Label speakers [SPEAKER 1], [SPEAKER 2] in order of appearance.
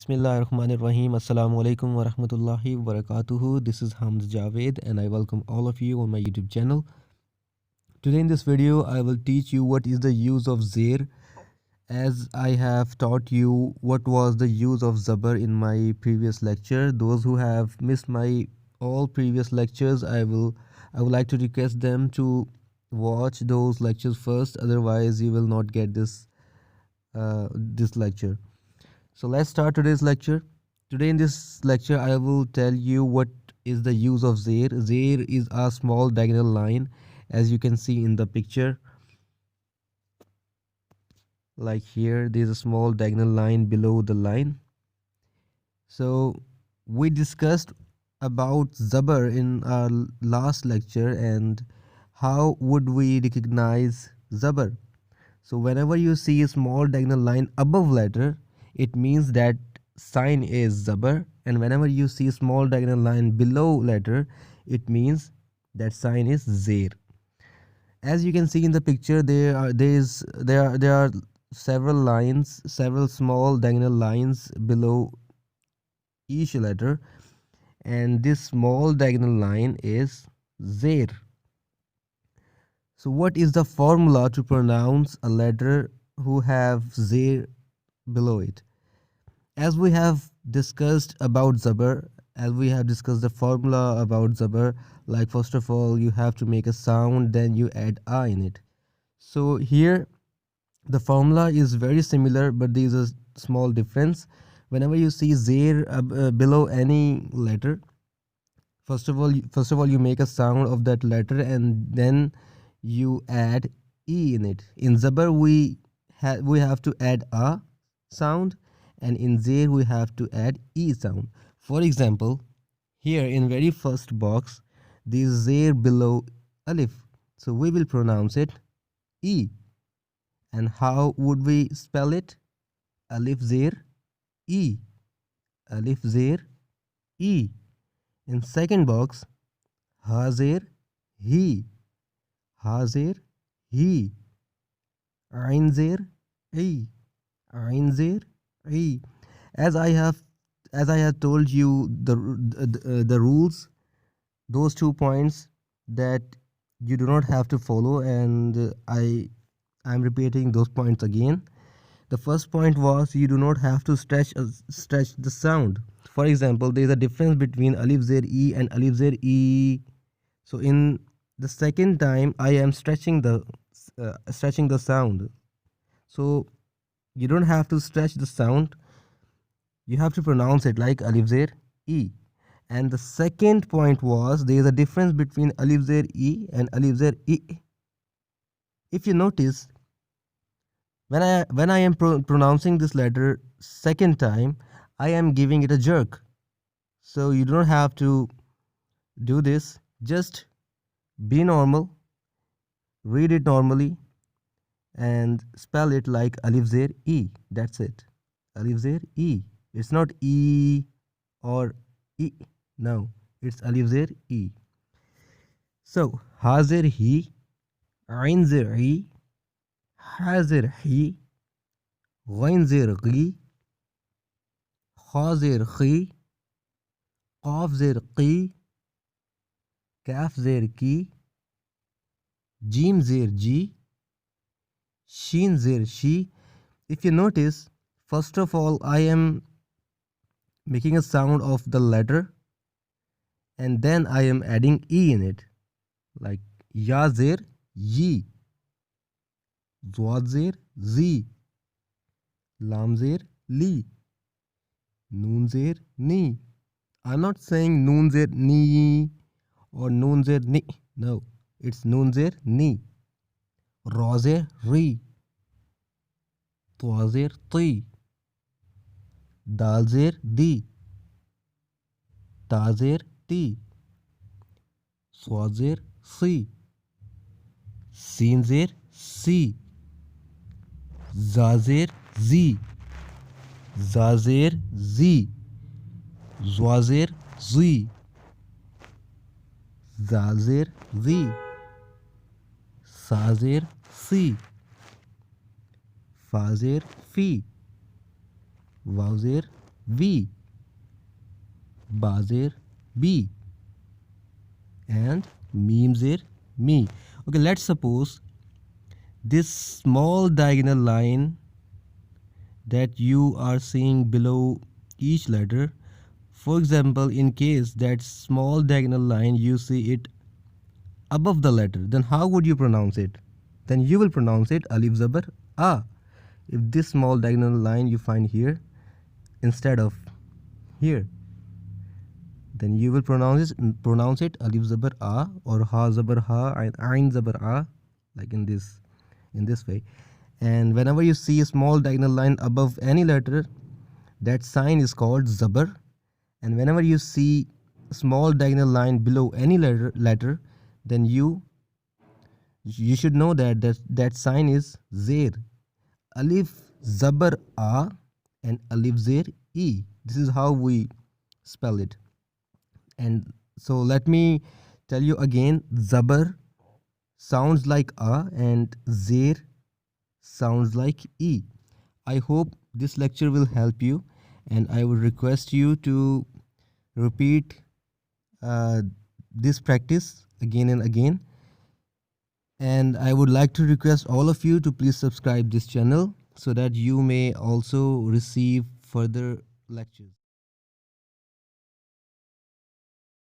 [SPEAKER 1] Bismillahirrahmanirrahim. Assalamu alaikum wa rahmatullahi wa barakatuhu. This is Hamz Javed and I welcome all of you on my YouTube channel. Today in this video, I will teach you what is the use of Zair, as I have taught you what was the use of Zabar in my previous lecture. Those who have missed my all previous lectures, I would like to request them to watch those lectures first, otherwise you will not get this lecture. So let's start today's lecture. Today in this lecture, I will tell you what is the use of Zair. Zair is a small diagonal line, as you can see in the picture. Like here, there is a small diagonal line below the line. So we discussed about Zabar in our last lecture and how would we recognize Zabar. So whenever you see a small diagonal line above letter, it means that sign is Zabar, and whenever you see a small diagonal line below letter, it means that sign is Zair. As you can see in the picture, there are several lines, several small diagonal lines below each letter, and this small diagonal line is Zair. So what is the formula to pronounce a letter who have Zair below it? As we have discussed about Zabar, as we have discussed the formula about Zabar, like first of all you have to make a sound, then you add a in it. So here the formula is very similar, but there is a small difference. Whenever you see Zair below any letter, first of all you make a sound of that letter and then you add e in it. In Zabar we have to add a sound, and in Zair we have to add e sound. For example, here in very first box there is Zair below alif, so we will pronounce it e. And how would we spell it? Alif Zair e, alif Zair e. In second box, ha Zair he, ha Zair he, ain Zair e, ain Zair e. As I have told you the rules, those 2 points that you do not have to follow, and I'm repeating those points again. The first point was you do not have to stretch the sound. For example, there is a difference between alif Zair e and alif Zair e. So in the second time I am stretching the sound. So you don't have to stretch the sound, you have to pronounce it like alif Zair e. And the second point was there is a difference between alif Zair e and alif Zair e. If you notice, when I am pronouncing this letter second time, I am giving it a jerk. So you don't have to do this. Just be normal, read it normally, and spell it like alif Zair e. That's it. Alif Zair e. It's not e or e. No, it's alif Zair e. So ha Zair he, ain Zair e, ha Zair he, ghain Zair ghi, kha Zair khi, qaf Zair qi, kaf Zair ki, jim Zair ji, shin Zair shi. If you notice, first of all I am making a sound of the letter and then I am adding e in it, like ya Zair yi, zwad Zair zi, lam Zair li, noon Zair ni. I'm not saying noon Zair ni or noon Zair ni. No, it's noon Zair ni. Ra Zair ri, twa Zair ti, dal Zair di, ta Zair ti, swad Zair si, sin Zair si, za Zair zi, za Zair zi, zwa Zair zi, zal Zair zi, sa Zair si, fa Zair fi, waw Zair V, Bazir, B, and Meme Zir, me. Okay, let's suppose this small diagonal line that you are seeing below each letter. For example, in case that small diagonal line you see it above the letter, then how would you pronounce it? Then you will pronounce it alif zabar a. If this small diagonal line you find here instead of here, then you will pronounce it alif zabar a or ha zabar ha and ain zabar a, like in this way. And whenever you see a small diagonal line above any letter, that sign is called zabar. And whenever you see a small diagonal line below any letter, then you should know that sign is zair. Alif zabar a and alif zair e. This is how we spell it. And so let me tell you again, zabar sounds like a and zair sounds like e. I hope this lecture will help you, and I would request you to repeat uh, this practice again and again. And I would like to request all of you to please subscribe this channel so that you may also receive further lectures.